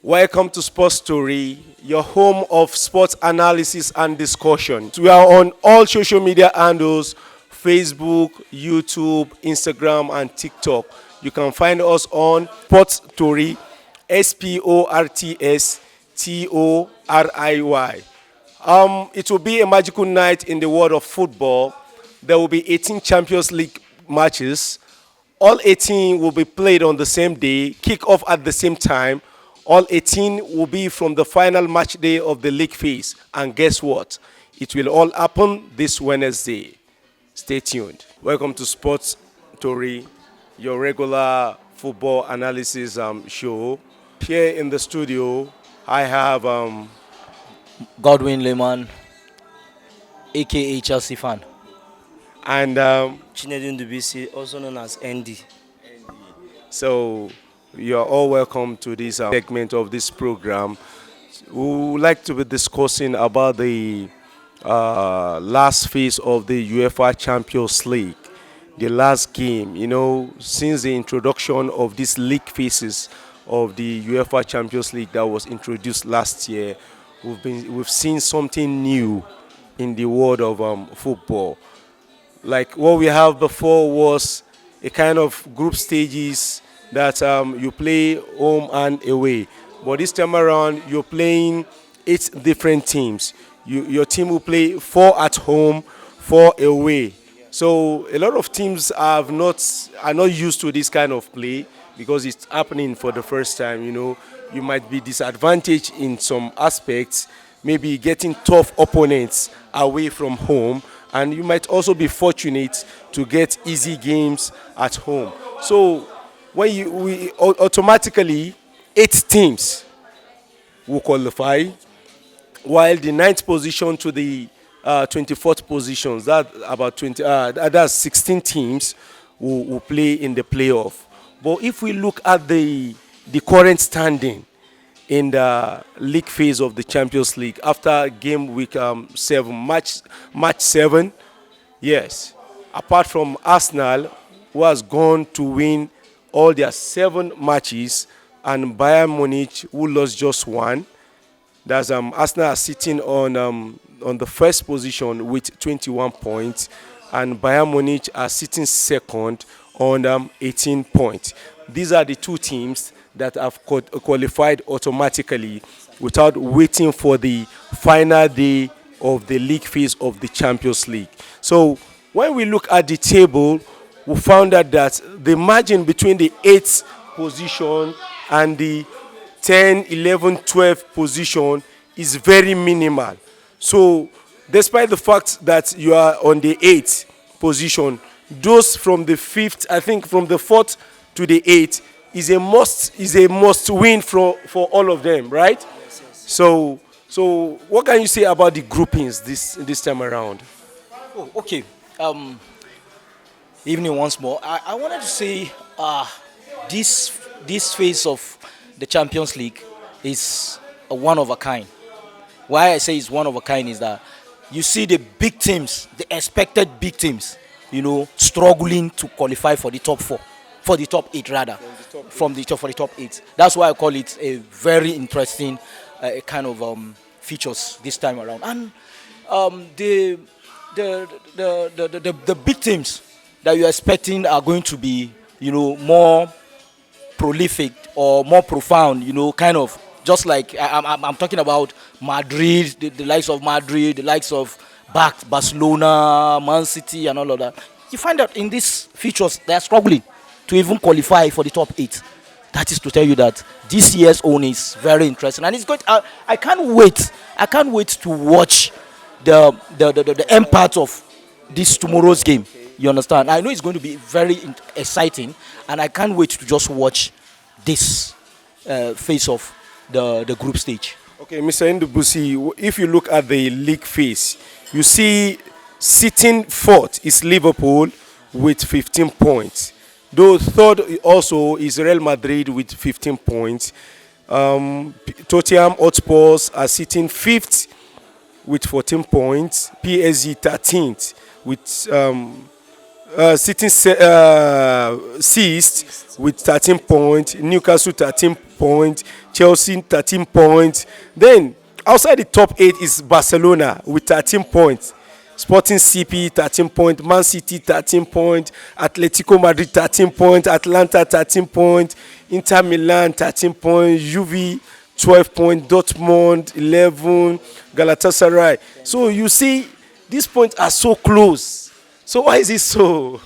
Welcome to Sports Story, your home of sports analysis and discussion. We are on all social media handles: Facebook, YouTube, Instagram, and TikTok. You can find us on Sports Story, SPORTSTORIY. It will be a magical night in the world of football. There will be 18 Champions League matches. All 18 will be played on the same day, kick off at the same time. All 18 will be from the final match day of the league phase. And guess what? It will all happen this Wednesday. Stay tuned. Welcome to Sports Story, your regular football analysis show. Here in the studio, I have Godwin Lehman, aka Chelsea fan. and Chinedin Dubisi, also known as Andy. so you are all welcome to this segment of this program. We would like to be discussing about the last phase of the UEFA Champions League, the last game. You know, since the introduction of these league phases of the UEFA Champions League that was introduced last year, we've seen something new in the world of football. Like what we have before was a kind of group stages that you play home and away. But this time around, you're playing 8 different teams. Your team will play 4 at home, 4 away. So a lot of teams are not used to this kind of play because it's happening for the first time. You know, you might be disadvantaged in some aspects, maybe getting tough opponents away from home, and you might also be fortunate to get easy games at home. So when we automatically 8 teams will qualify, while the 9th position to the 24th positions, that's 16 teams will play in the playoff. But if we look at the current standing in the league phase of the Champions League after game week 7, match 7, yes, apart from Arsenal, who has gone to win all their 7 matches, and Bayern Munich, who lost just 1. That's Arsenal are sitting on the first position with 21 points, and Bayern Munich are sitting second on 18 points. These are the 2 teams that have qualified automatically without waiting for the final day of the league phase of the Champions League. So when we look at the table, we found out that the margin between the 8th position and the 10, 11, 12 position is very minimal. So despite the fact that you are on the 8th position, those from the 5th, I think from the 4th to the 8th, is a must win for all of them, right? Yes, yes. So what can you say about the groupings this time around? Oh, okay. Evening once more. I wanted to say this phase of the Champions League is a one of a kind. Why I say it's one of a kind is that you see the big teams, the expected big teams, struggling to qualify for the top 4, for the top 8 rather, for the top 8. That's why I call it a very interesting kind of features this time around. And the big teams that you're expecting are going to be, more prolific or more profound, kind of just like I'm talking about Madrid, the likes of Madrid, the likes of Barcelona, Man City, and all of that. You find that in these features they are struggling to even qualify for the top 8. That is to tell you that this year's own is very interesting, and it's good. I can't wait. I can't wait to watch the end part of this tomorrow's game. You understand? I know it's going to be very exciting, and I can't wait to just watch this phase of the group stage. Okay, Mr. Ndubusi, if you look at the league phase, you see sitting 4th is Liverpool with 15 points. Though 3rd also is Real Madrid with 15 points. Tottenham Hotspurs are sitting 5th with 14 points. PSG 13th with sixth with 13 points, Newcastle 13 points, Chelsea 13 points. Then outside the top 8 is Barcelona with 13 points. Sporting CP 13 points, Man City 13 points, Atletico Madrid 13 points, Atlanta 13 points, Inter Milan 13 points, Juve 12 points, Dortmund 11, Galatasaray. So you see, these points are so close. So why is it so?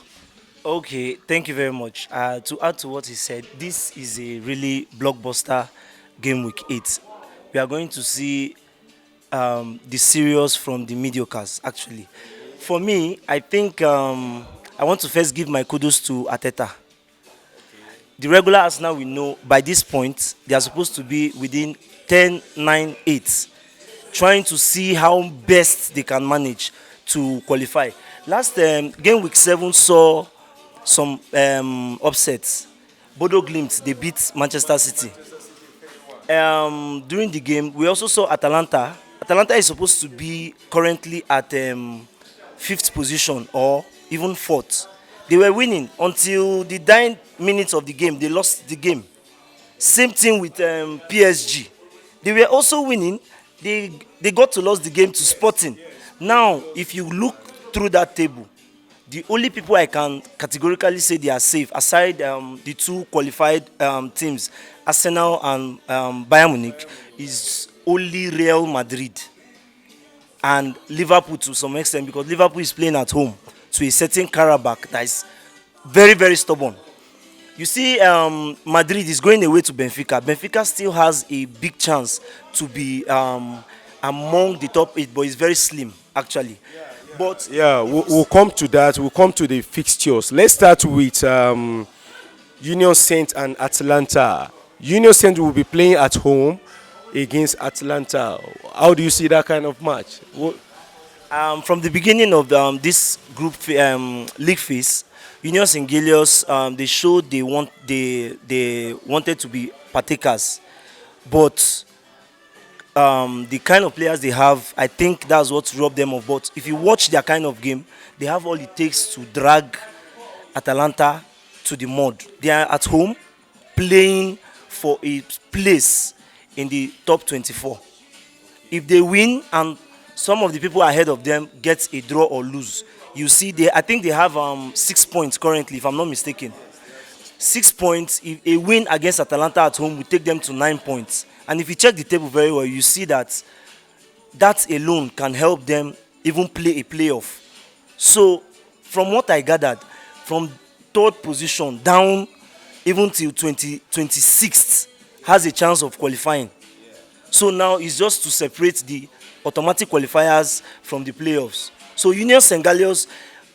Okay, thank you very much. To add to what he said, this is a really blockbuster game week 8. We are going to see the serious from the mediocres, actually. For me, I think I want to first give my kudos to Ateta. The regular Arsenal we know by this point, they are supposed to be within 10, 9, 8, trying to see how best they can manage to qualify. Last game week 7 saw some upsets. Bodo Glimt, they beat Manchester City. During the game, we also saw Atalanta. Atalanta is supposed to be currently at 5th position or even 4th. They were winning until the 9 minutes of the game. They lost the game. Same thing with PSG. They were also winning. They got to lose the game to Sporting. Now, if you look through that table, the only people I can categorically say they are safe, aside the 2 qualified teams, Arsenal and Bayern Munich, is only Real Madrid and Liverpool to some extent, because Liverpool is playing at home to a certain Karabakh that is very, very stubborn. You see, Madrid is going away to Benfica. Benfica still has a big chance to be among the top 8, but it's very slim, actually. But Yeah, we'll come to that. We'll come to the fixtures. Let's start with Union Saint and Atlanta. Union Saint will be playing at home against Atlanta. How do you see that kind of match? from the beginning of this group league phase, Union St. Gilios, they showed they wanted to be partakers, but the kind of players they have, I think that's what robbed them of. But if you watch their kind of game, they have all it takes to drag Atalanta to the mud. They are at home playing for a place in the top 24. If they win and some of the people ahead of them get a draw or lose, you see I think they have 6 points currently, if I'm not mistaken. 6 points. If a win against Atalanta at home will take them to 9 points. And if you check the table very well, you see that that alone can help them even play a playoff. So, from what I gathered, from third position down even till 26th has a chance of qualifying. So now it's just to separate the automatic qualifiers from the playoffs. So Union St. Galios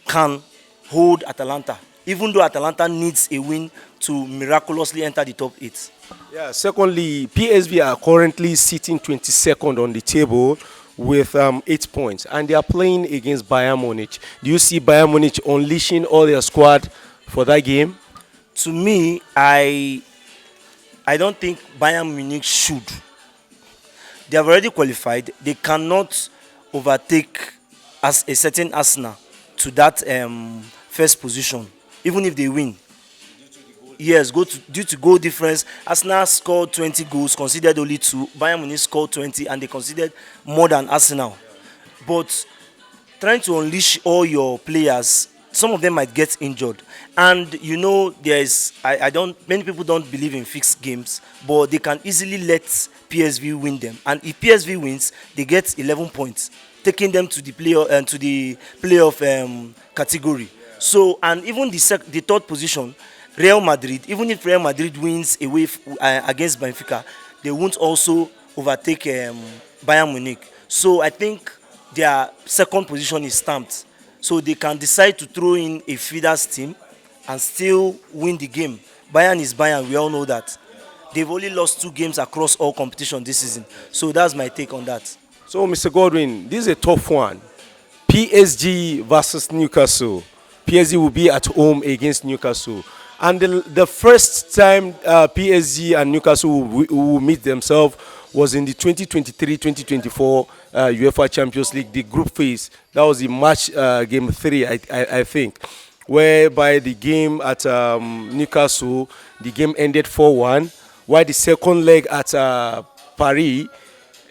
can hold Atalanta, even though Atalanta needs a win to miraculously enter the top 8. Yeah. Secondly, PSV are currently sitting 22nd on the table with 8 points, and they are playing against Bayern Munich. Do you see Bayern Munich unleashing all their squad for that game? To me, I don't think Bayern Munich should. They have already qualified. They cannot overtake as a certain Arsenal to that first position, even if they win. Yes, due to goal difference. Arsenal scored 20 goals, conceded only 2. Bayern Munich scored 20, and they conceded more than Arsenal. But trying to unleash all your players, some of them might get injured. And you know, many people don't believe in fixed games, but they can easily let PSV win them. And if PSV wins, they get 11 points, taking them to the playoff category. So, and even the third position, Real Madrid, even if Real Madrid wins away against Benfica, they won't also overtake Bayern Munich. So I think their second position is stamped. So they can decide to throw in a feeders team and still win the game. Bayern is Bayern, we all know that. They've only lost 2 games across all competitions this season. So that's my take on that. So, Mr. Godwin, this is a tough one. PSG versus Newcastle. PSG will be at home against Newcastle. And the first time PSG and Newcastle will meet themselves was in the 2023-2024 UEFA Champions League, the group phase. That was the match game 3, I think. whereby the game at Newcastle, the game ended 4-1, while the second leg at Paris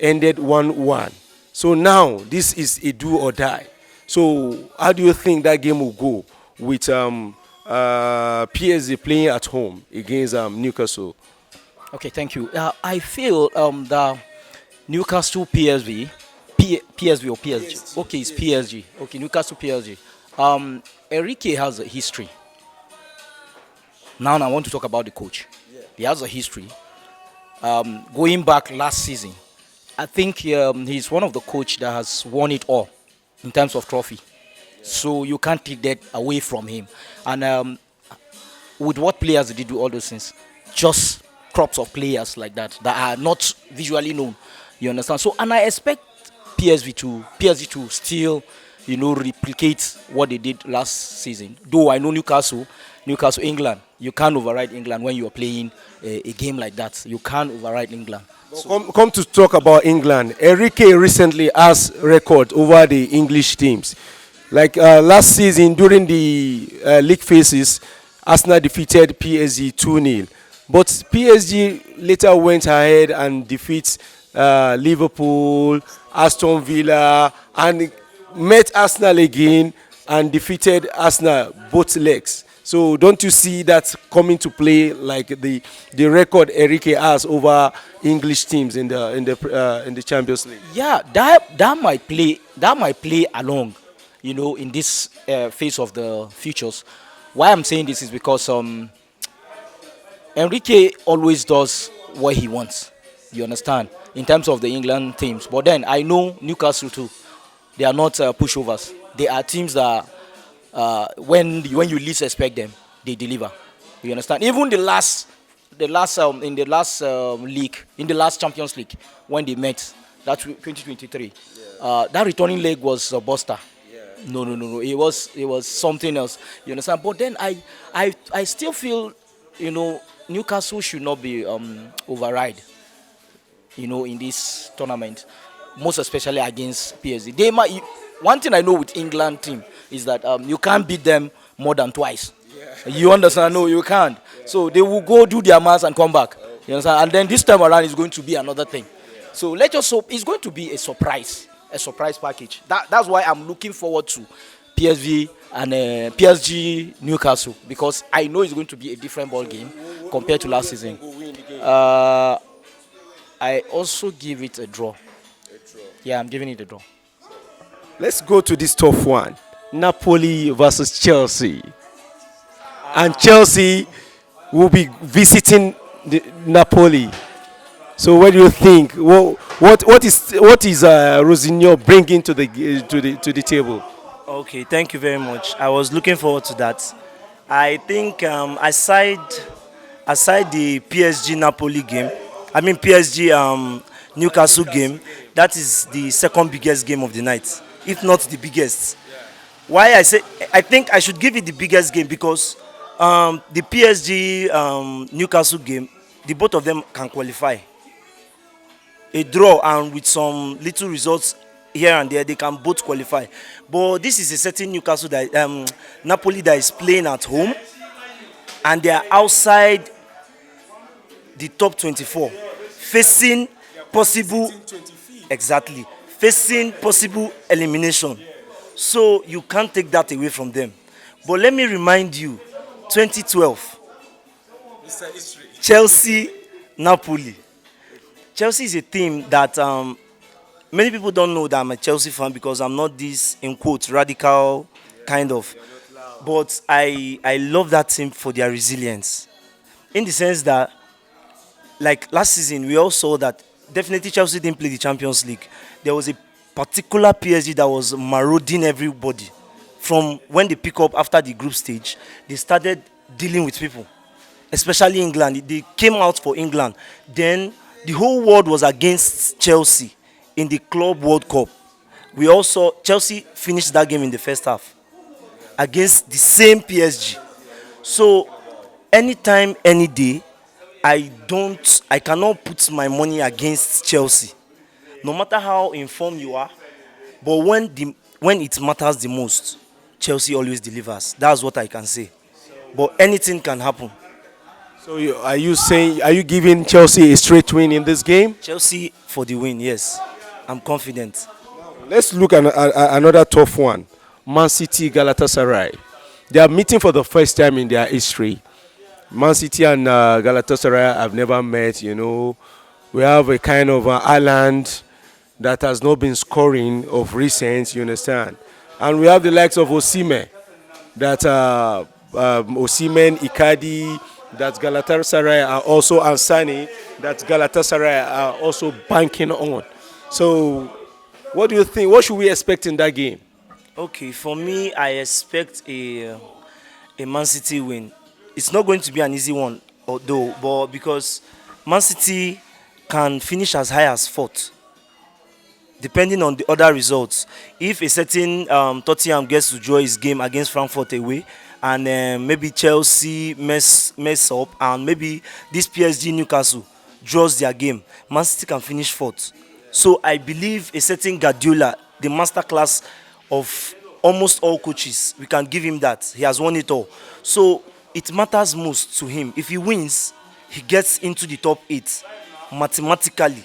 ended 1-1. So now this is a do or die. So how do you think that game will go with PSG playing at home against Newcastle? Okay, thank you. I feel the Newcastle PSV, PSV or PSG. Okay, it's PSG. Okay, Newcastle PSG. Enrique has a history. Now I want to talk about the coach. He has a history. Going back last season, I think he's one of the coach that has won it all in terms of trophy. So you can't take that away from him. And with what players did he do all those things? Just crops of players like that are not visually known. You understand? So and I expect PSG to still, replicate what they did last season. Though I know Newcastle, England. You can't override England when you are playing a game like that. You can't override England. Come to talk about England. Enrique recently has record over the English teams. Like last season during the league phases, Arsenal defeated PSG 2-0. But PSG later went ahead and defeat Liverpool, Aston Villa, and met Arsenal again and defeated Arsenal both legs. So don't you see that coming to play, like the record Enrique has over English teams in the Champions League? Yeah, that might play along, in this phase of the futures. Why I'm saying this is because Enrique always does what he wants. You understand? In terms of the England teams. But then I know Newcastle too. They are not pushovers. They are teams that when you least expect them, they deliver. You understand? Even in the last league, in the last Champions League, when they met, that 2023, that returning leg was a buster. No, no, no, no. It was something else. You understand? But then I still feel, Newcastle should not be override. In this tournament, most especially against PSG. They might. One thing I know with England team is that you can't beat them more than twice. You understand? No, you can't. So they will go do their maths and come back. You understand? And then this time around is going to be another thing. So let's just hope it's going to be a surprise package. That's why I'm looking forward to PSV and PSG Newcastle, because I know it's going to be a different ball game compared to last season. I also give it a draw. Yeah, I'm giving it a draw. Let's go to this tough one. Napoli versus Chelsea. And Chelsea will be visiting Napoli. So what do you think? What is Rosinho bringing to the table? Okay, thank you very much. I was looking forward to that. I think aside the PSG Napoli game, I mean PSG Newcastle game, that is the second biggest game of the night, if not the biggest. Why I think I should give it the biggest game because the PSG Newcastle game, the both of them can qualify. A draw and with some little results here and there, they can both qualify. But this is a certain Newcastle that Napoli that is playing at home, and they are outside the top 24, facing possible facing possible elimination. So you can't take that away from them. But let me remind you, 2012, Chelsea, Napoli. Chelsea is a team that many people don't know that I'm a Chelsea fan because I'm not this, in quotes, radical kind of. But I love that team for their resilience. In the sense that, like last season, we all saw that definitely Chelsea didn't play the Champions League. There was a particular PSG that was marauding everybody. From when they pick up after the group stage, they started dealing with people, especially England. They came out for England. Then the whole world was against Chelsea in the Club World Cup. We also Chelsea finished that game in the first half against the same PSG. So anytime, any day, I cannot put my money against Chelsea, no matter how informed you are. But when it matters the most, Chelsea always delivers. That's what I can say. But anything can happen. So are you saying, are you giving Chelsea a straight win in this game? Chelsea for the win, yes. I'm confident. Let's look at another tough one. Man City Galatasaray. They are meeting for the first time in their history. Man City and Galatasaray have never met, you know. We have a kind of island that has not been scoring of recent, you understand. And we have the likes of Osimhen, that Osimhen, Icardi, that Galatasaray are also, and Sane, that Galatasaray are also banking on. So, what do you think? What should we expect in that game? Okay, for me, I expect a Man City win. It's not going to be an easy one, although, but because Man City can finish as high as fourth, depending on the other results. If a certain Tottenham gets to draw his game against Frankfurt away, and maybe Chelsea mess up, and maybe this PSG Newcastle draws their game, Man City can finish fourth. So I believe a certain Guardiola, the masterclass of almost all coaches, we can give him that. He has won it all. So it matters most to him. If he wins, he gets into the top 8 mathematically,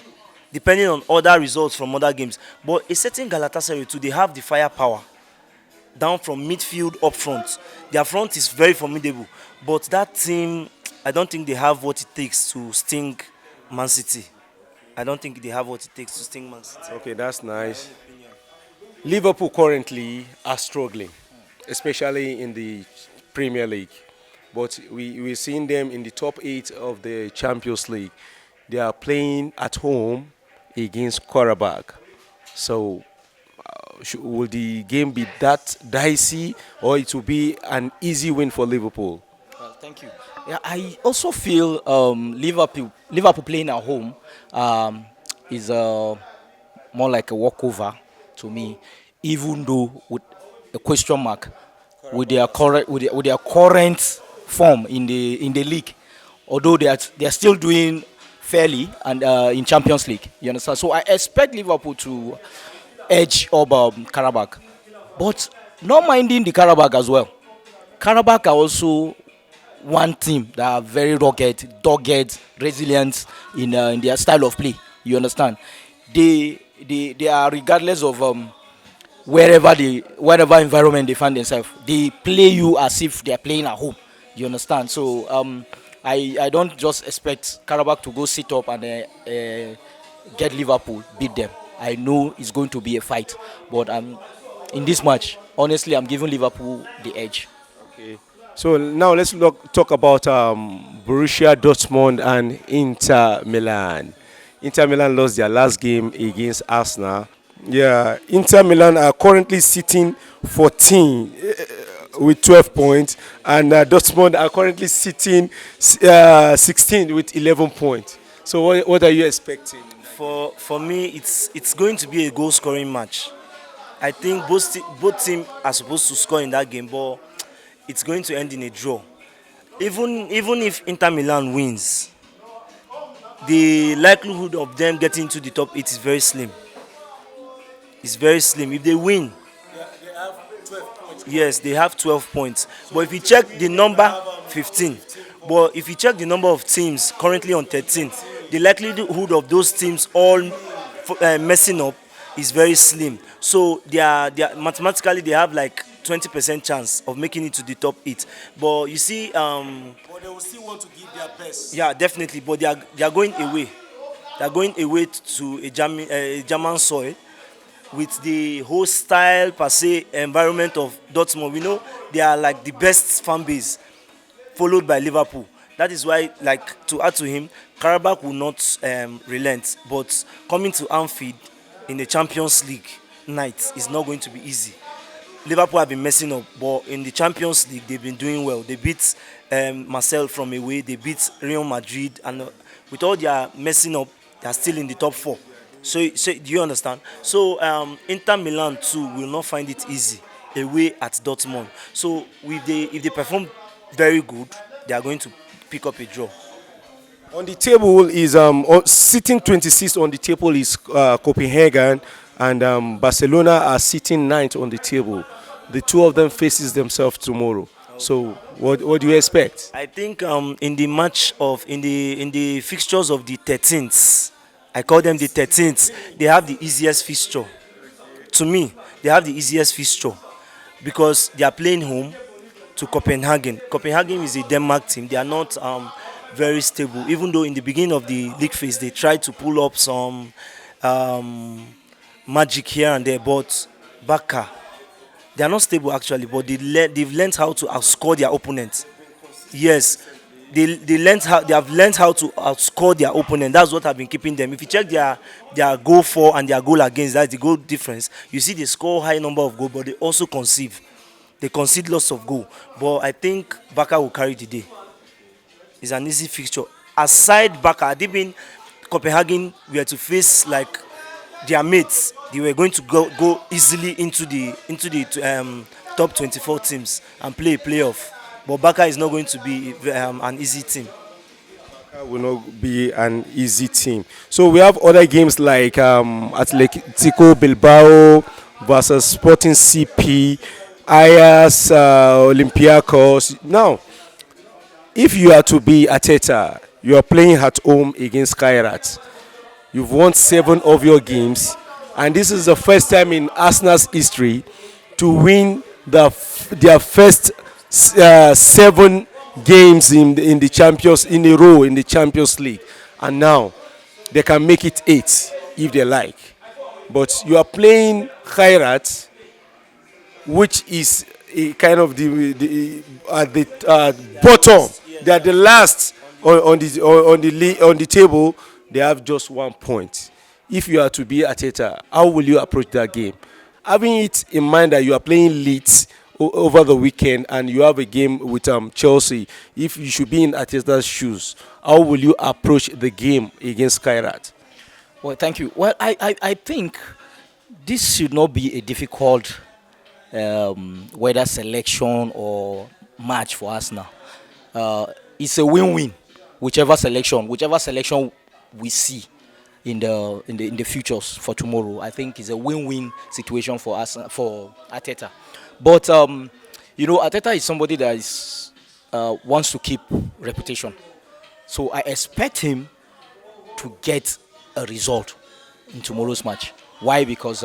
depending on other results from other games. But a certain Galatasaray too, they have the firepower down from midfield up front. Their front is very formidable. But that team, I don't think they have what it takes to sting Man City. I don't think they have what it takes to sting Man City. Okay, that's nice. Liverpool currently are struggling, especially in the Premier League. But we're seeing them in the top 8 of the Champions League. They are playing at home against Karabakh. So, will the game be that dicey, or it will be an easy win for Liverpool? Thank you. Yeah, I also feel Liverpool playing at home is more like a walkover to me, even though with a question mark with their current form in the league. Although they are still doing fairly and in Champions League, you understand. So I expect Liverpool to edge up Karabakh, but not minding the Karabakh as well. Karabakh are also one team that are very rugged, dogged, resilient in their style of play. You understand? They are regardless of wherever environment they find themselves. They play you as if they are playing at home. You understand? So I don't just expect Karabakh to go sit up and get Liverpool, beat them. I know it's going to be a fight, but in this match, honestly, I'm giving Liverpool the edge. Okay. So now let's talk about Borussia Dortmund and Inter Milan. Inter Milan lost their last game against Arsenal. Yeah, Inter Milan are currently sitting 14 with 12 points, and Dortmund are currently sitting 16 with 11 points. So what are you expecting? For me, it's going to be a goal scoring match. I think both teams are supposed to score in that game, but it's going to end in a draw. Even if Inter Milan wins, the likelihood of them getting to the top 8 is very slim. It's very slim. If they win, they have 12 points. Yes, they have 12 points. But if you check the number, 15. But if you check the number of teams currently on 13, the likelihood of those teams all messing up is very slim. So they are mathematically they have like 20% chance of making it to the top 8. But you see, but they will still want to give their best. yeah, definitely. But they are going away. They are going away to a German soil with the hostile per se environment of Dortmund. We know they are like the best fan base, followed by Liverpool. That is why, like, to add to him, Karabakh will not relent. But coming to Anfield in the Champions League night is not going to be easy. Liverpool have been messing up, but in the Champions League they've been doing well. They beat Marseille from away. They beat Real Madrid, and with all their messing up, they are still in the top 4. So do you understand? So Inter Milan too will not find it easy away at Dortmund. So if they perform very good, they are going to pick up a draw. On the table is sitting 26th on the table is Copenhagen, and Barcelona are sitting 9th on the table. the two of them faces themselves tomorrow. So what do you expect? I think in the match of in the fixtures of the 13th, I call them the 13th. They have the easiest fixture. To me, they have the easiest fixture because they are playing home to Copenhagen. Copenhagen is a Denmark team. They are not very stable. Even though in the beginning of the league phase they tried to pull up some um, magic here and there, but Barca, they are not stable actually. But they've learned how to outscore their opponents. Yes, they have learned how to outscore their opponent. That's what have been keeping them. If you check their goal for and their goal against, that's the goal difference. You see they score high number of goals, but they also concede. They concede lots of goal. But I think Barca will carry the day. It's an easy fixture. Aside Barca, had they been Copenhagen were to face like their mates, they were going to go easily into the top 24 teams and play a playoff. But Barca is not going to be an easy team. Will not be an easy team. So we have other games like Atletico Bilbao versus Sporting CP, Ayas, Olympiacos. Now, if you are to be Ateta, you are playing at home against Kairat. You've won 7 of your games, and this is the first time in Arsenal's history to win their first 7 games in the Champions in a row in the Champions League, and now they can make it 8 if they like. But you are playing Kairat, which is a kind of at the bottom. They are the last on the table. They have just 1 point. If you are to be Ateta, how will you approach that game? Having it in mind that you are playing Leeds over the weekend and you have a game with Chelsea, if you should be in Ateta's shoes, how will you approach the game against Kairat? Well, thank you. Well, I think this should not be a difficult whether selection or match for us now. It's a win-win, whichever selection we see in the futures for tomorrow. I think it's a win-win situation for us, for Arteta. But Arteta is somebody that is wants to keep reputation, so I expect him to get a result in tomorrow's match. Why? Because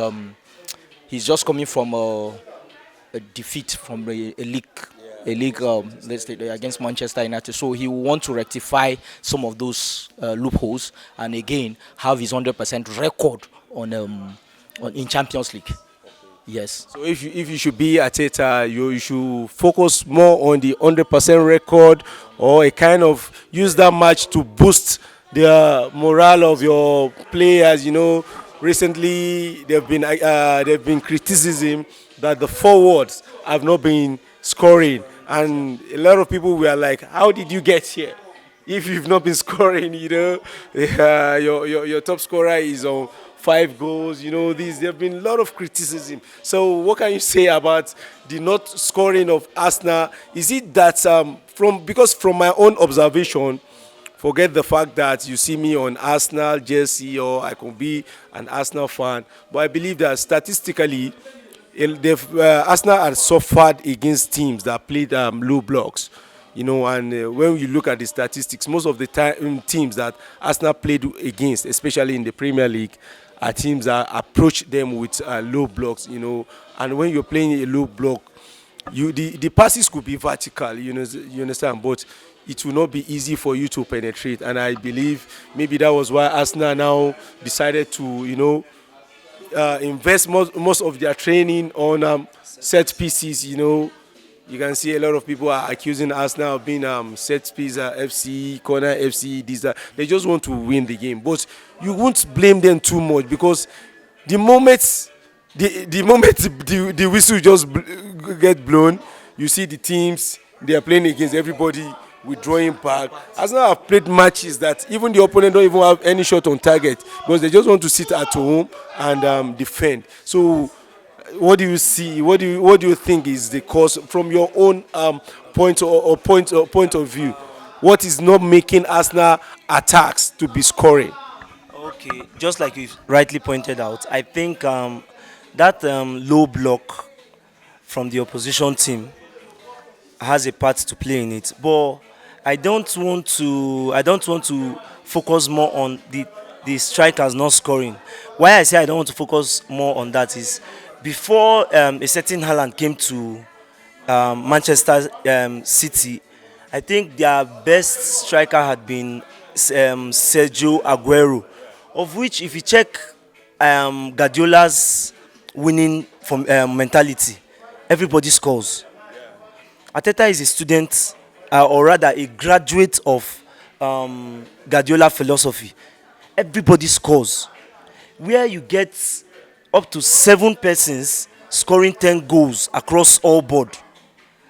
he's just coming from a defeat from a league let's say against Manchester United, so he will want to rectify some of those loopholes and again have his 100% record on in Champions League. Yes. So if you should be Arteta, you should focus more on the 100% record, or a kind of use that match to boost the morale of your players. Recently there have been criticism that the forwards have not been scoring, and a lot of people were like, "How did you get here? If you've not been scoring, your top scorer is on 5 goals." There have been a lot of criticism. So what can you say about the not scoring of Arsenal? Is it that because from my own observation, forget the fact that you see me on Arsenal jersey or I can be an Arsenal fan, but I believe that statistically, Arsenal has suffered against teams that played low blocks. And when you look at the statistics, most of the time teams that Arsenal played against, especially in the Premier League, are teams that approach them with low blocks. And when you're playing a low block, the passes could be vertical. You understand, but it will not be easy for you to penetrate. And I believe maybe that was why Arsenal now decided to invest most of their training on set pieces. You can see a lot of people are accusing Arsenal of being set piece FC, corner FC, this, that. They just want to win the game. But you won't blame them too much, because the moment the whistle just get blown, you see the teams they are playing against, everybody withdrawing back. Arsenal have played matches that even the opponent don't even have any shot on target, because they just want to sit at home and defend. So what do you see? What do you think is the cause from your own point of view? What is not making Arsenal attacks to be scoring? Okay, just like you rightly pointed out, I think that low block from the opposition team has a part to play in it. But I don't want to focus more on the strikers not scoring. Why I say I don't want to focus more on that is before a certain Haaland came to Manchester City, I think their best striker had been Sergio Aguero, of which if you check Guardiola's winning from mentality, everybody scores. Ateta is a student, or rather a graduate of Guardiola philosophy. Everybody scores. Where you get up to 7 persons scoring 10 goals across all board,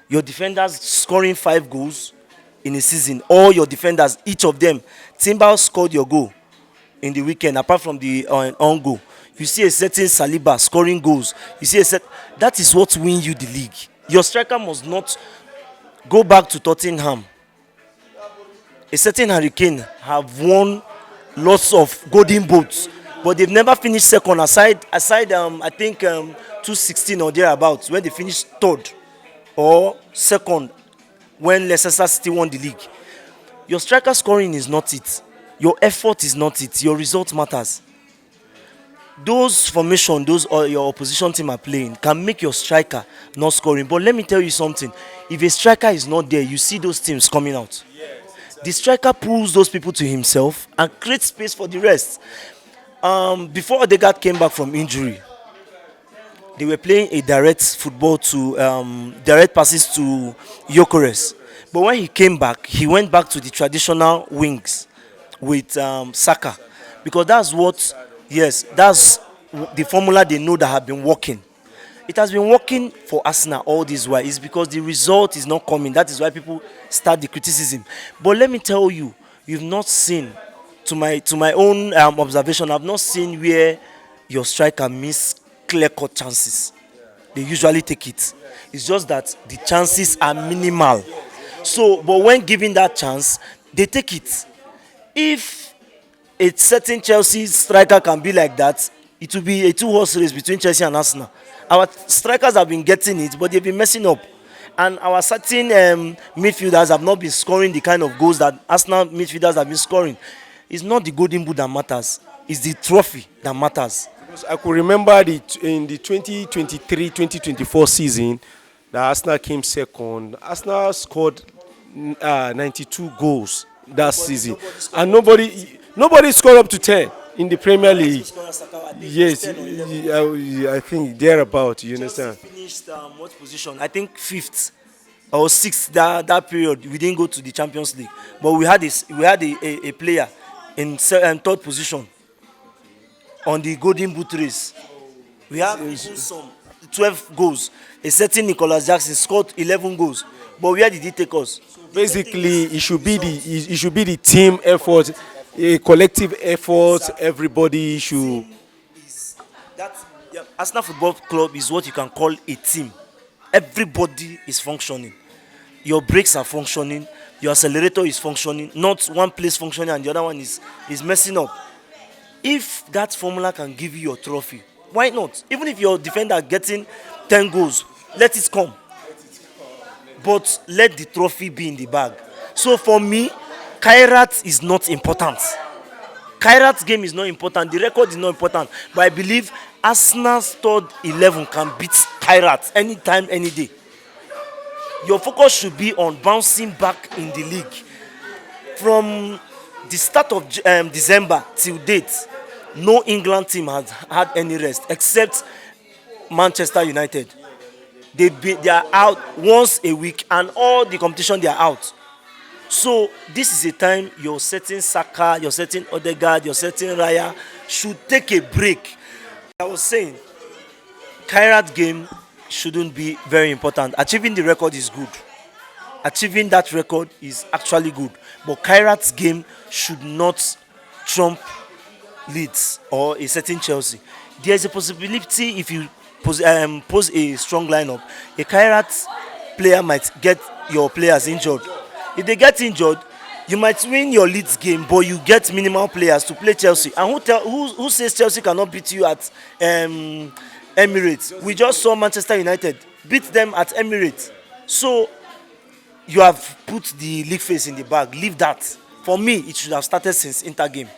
your defenders scoring 5 goals in a season, all your defenders, each of them, Timber scored your goal in the weekend, apart from the on goal. You see a certain Saliba scoring goals. You see that is what wins you the league. Your striker must not go back to Tottenham. A certain Hurricane have won lots of golden boots, but they've never finished second aside I think 2016 or thereabouts, when they finished third or second when Leicester City won the league. Your striker scoring is not it. Your effort is not it. Your result matters. Those formation, those your opposition team are playing can make your striker not scoring. But let me tell you something. If a striker is not there, you see those teams coming out. The striker pulls those people to himself and creates space for the rest. Before Odegaard came back from injury, they were playing a direct football to direct passes to Gyökeres. But when he came back, he went back to the traditional wings with Saka, because that's the formula they know that have been working. It has been working for Arsenal all this while. It's because the result is not coming. That is why people start the criticism. But let me tell you, you've not seen, to my own observation, I've not seen where your striker miss clear-cut chances. They usually take it. It's just that the chances are minimal. So, but when given that chance, they take it. If a certain Chelsea striker can be like that, it will be a two-horse race between Chelsea and Arsenal. Our strikers have been getting it, but they've been messing up. And our certain midfielders have not been scoring the kind of goals that Arsenal midfielders have been scoring. It's not the golden boot that matters. It's the trophy that matters. Because I could remember in the 2023-2024 season, the Arsenal came second. Arsenal scored 92 goals that season, and nobody scored up to 10 in the Premier League. Yes, I think thereabout. You understand? Finished what position? I think fifth or sixth that period. We didn't go to the Champions League, but we had a player in third position on the Golden Boot race. We have even some 12 goals. A certain Nicolas Jackson scored 11 goals, but where did he take us? Basically, it should be the team effort, a collective effort. Everybody should. Arsenal Football Club is what you can call a team. Everybody is functioning. Your brakes are functioning. Your accelerator is functioning. Not one place functioning and the other one is messing up. If that formula can give you your trophy, why not? Even if your defender getting 10 goals, let it come. But let the trophy be in the bag. So for me, Kairat is not important. Kairat's game is not important. The record is not important. But I believe Arsenal's third 11 can beat Kairat anytime, any day. Your focus should be on bouncing back in the league. From the start of December till date, no England team has had any rest except Manchester United. They are out once a week, and all the competition they are out. So this is a time your certain Saka, your certain Odegaard, your certain Raya should take a break. I was saying, Kairat game shouldn't be very important. Achieving the record is good. Achieving that record is actually good. But Kairat's game should not trump Leeds or a certain Chelsea. There is a possibility if you pose a strong lineup, a Kairat player might get your players injured. If they get injured, you might win your Leeds game, but you get minimal players to play Chelsea. And who says Chelsea cannot beat you at Emirates? We just saw Manchester United beat them at Emirates. So you have put the league phase in the bag. Leave that. For me, it should have started since Inter game.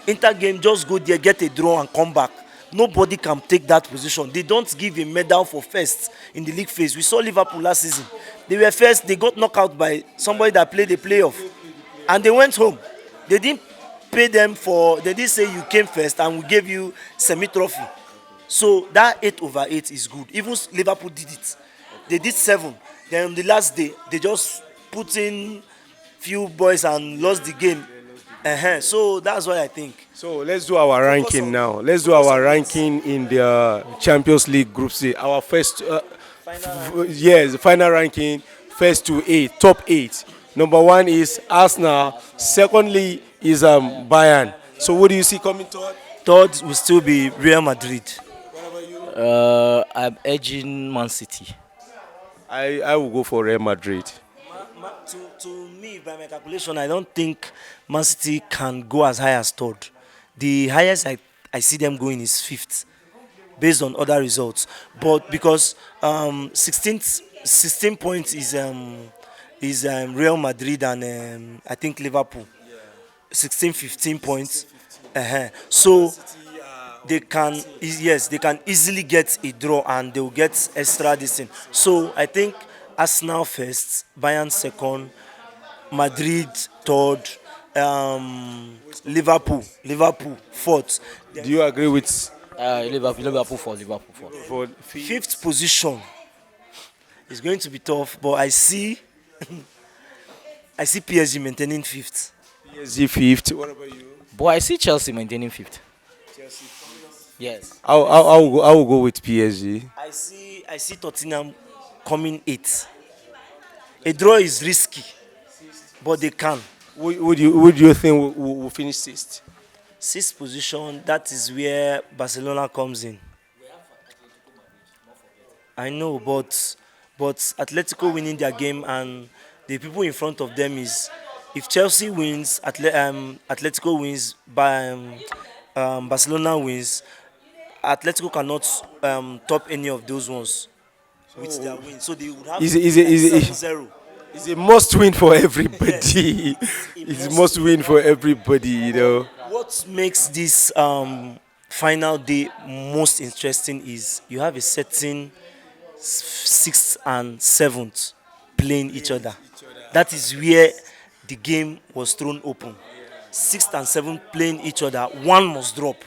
Inter game, just go there, get a draw, and come back. Nobody can take that position. They don't give a medal for first in the league phase. We saw Liverpool last season. They were first. They got knocked out by somebody that played the playoff, and they went home. They didn't pay them for. They didn't say you came first and we gave you semi trophy. So that 8/8 is good. Even Liverpool did it. They did 7. Then on the last day, they just put in few boys and lost the game. So that's what I think. So let's do our ranking now. Let's do our ranking in the Champions League Group C. Our first, yes, final ranking, first to 8, top 8. Number 1 is Arsenal. Secondly is Bayern. So what do you see coming third? Third will still be Real Madrid. I'm edging Man City. I will go for Real Madrid. To me, by my calculation, I don't think Man City can go as high as third. The highest I see them going is fifth, based on other results. But because 16 points is Real Madrid and I think Liverpool. 16, 15 points. So they can yes, they can easily get a draw and they will get extra distance. So I think Arsenal first, Bayern second, Madrid third, Liverpool fourth. Do you agree with Liverpool for for Fifth position is going to be tough, but I see I see PSG maintaining fifth. PSG fifth? What about you? But I see Chelsea maintaining fifth. Yes. I will go with PSG. I see Tottenham coming eighth. A draw is risky, but they can. Would you think will finish sixth? Sixth position, that is where Barcelona comes in. I know, but Atletico winning their game and the people in front of them is, if Chelsea wins, Atletico wins, Barcelona wins, Atletico cannot top any of those ones with their win. So they would have Is to it- be is it- 7-0. It's a must win for everybody. It's a must win for everybody, you know. What makes this final day most interesting is you have a certain sixth and seventh playing each other. That is where the game was thrown open. Sixth and seventh playing each other, one must drop.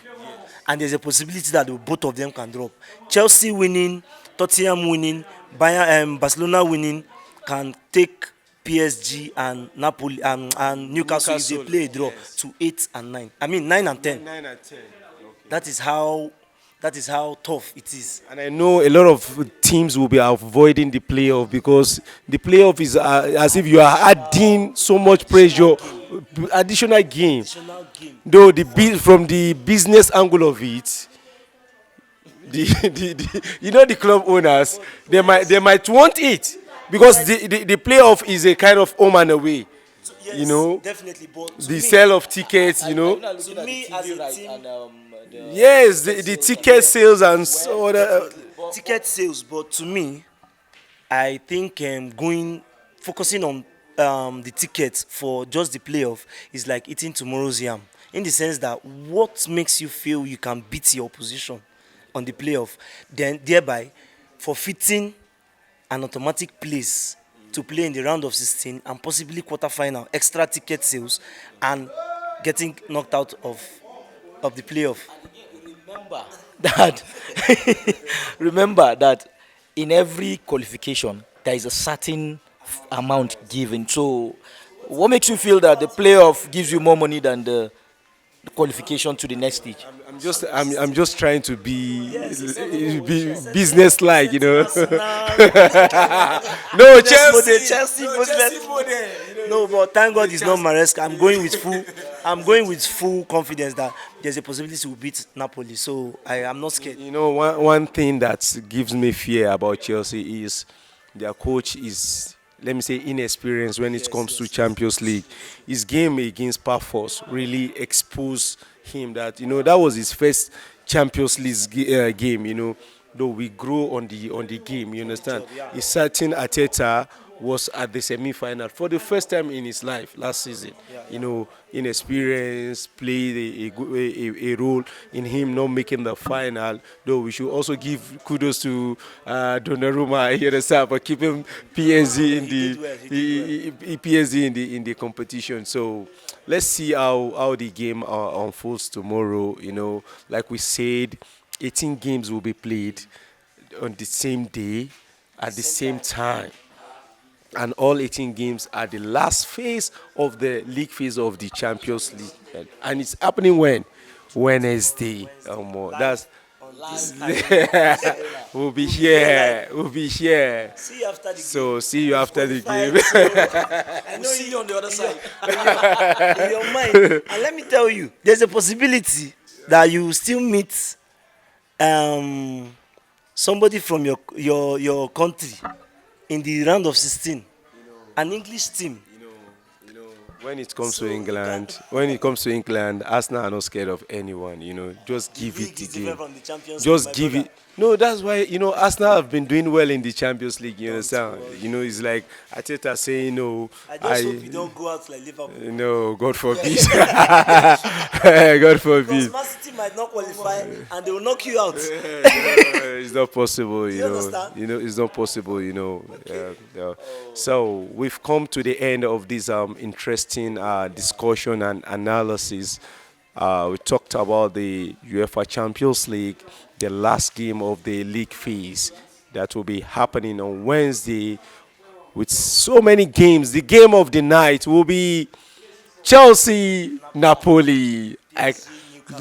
And there's a possibility that both of them can drop. Chelsea winning, Tottenham winning, Barcelona winning can take PSG and Napoli and Newcastle if they play a draw to 8 and 9. I mean 9 and 10. 9 and 10. That is how tough it is. And I know a lot of teams will be avoiding the playoff because the playoff is as if you are adding so much pressure, additional game. Additional game. Though from the business angle of it, the club owners they might want it because the playoff is a kind of home and away. Yes, You know, definitely. But to the me, sale of tickets. You know, to me as a team, yes, the ticket sales and so other. ticket sales. But to me, I think focusing on the tickets for just the playoff is like eating tomorrow's yam. In the sense that what makes you feel you can beat your opposition on the playoff, then thereby forfeiting an automatic place to play in the round of 16 and possibly quarterfinal, extra ticket sales, and getting knocked out of the playoff. Remember that. Remember that in every qualification there is a certain amount given. So, what makes you feel that the playoff gives you more money than the qualification to the next stage? I'm just trying to be business like, you know. No, Chelsea. No, but thank God it's not Maresca. I'm going with full confidence that there's a possibility to beat Napoli. So I am not scared. You know, one thing that gives me fear about Chelsea is their coach is, let me say, inexperienced when it comes to Champions League. His game against Pafos really exposed him that, you know, that was his first Champions League game, you know. though we grow on the game. You on the understand? job. Yeah. A certain Ateta was at the semi-final for the first time in his life last season. Yeah, You yeah. know, inexperience played a role in him not making the final. Though we should also give kudos to Donnarumma, you understand, for keeping PNG Yeah, in he did the well. He did well. PNG in the competition. So let's see how the game unfolds tomorrow. You know, like we said, 18 games will be played on the same day at the Same same time. time, and all 18 games are the last phase of the league phase of the Champions League. And it's happening when? Wednesday. Wednesday. That's Live on this arena. This arena. we'll be We'll be here here. live. We'll be here. See you after the game. So see you We've after the qualified, game. so I We'll know see you on the other side. in your mind. And let me tell you, there's a possibility that you will still meet um, somebody from your country in the round of 16, an English team. When it comes So to you can. England, Arsenal are not scared of anyone. Just The give it league the is game. different from the Champions League, Just my give brother. it. No, that's why Arsenal have been doing well in the Champions League. You Don't understand? worry. It's like Ateta saying, "No, I just hope you I don't go out like Liverpool. no, God forbid, God Because forbid." Man City might not qualify and they will knock you out. It's not possible, Do you understand? It's not possible, yeah. So we've come to the end of this interesting discussion and analysis. We talked about the UEFA Champions League, the last game of the league phase that will be happening on Wednesday with so many games. The game of the night will be Chelsea, Napoli,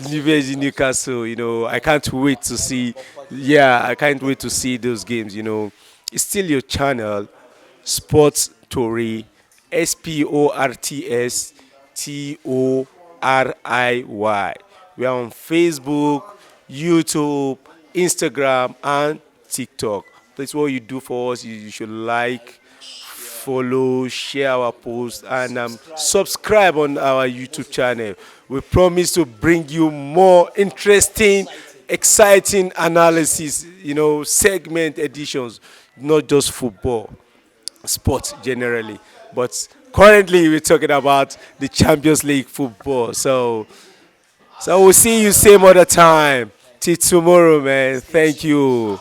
Newcastle. I can't wait to see. Yeah, I can't wait to see those games. It's still your channel, Sports Tori, SportsToriy. We are on Facebook, YouTube, Instagram, and TikTok. That's what you do for us. You should like, follow, share our posts, and subscribe on our YouTube channel. We promise to bring you more interesting, exciting analysis, segment editions, not just football, sports generally. But currently, we're talking about the Champions League football. So we'll see you same other time. Till tomorrow, man. Thank you.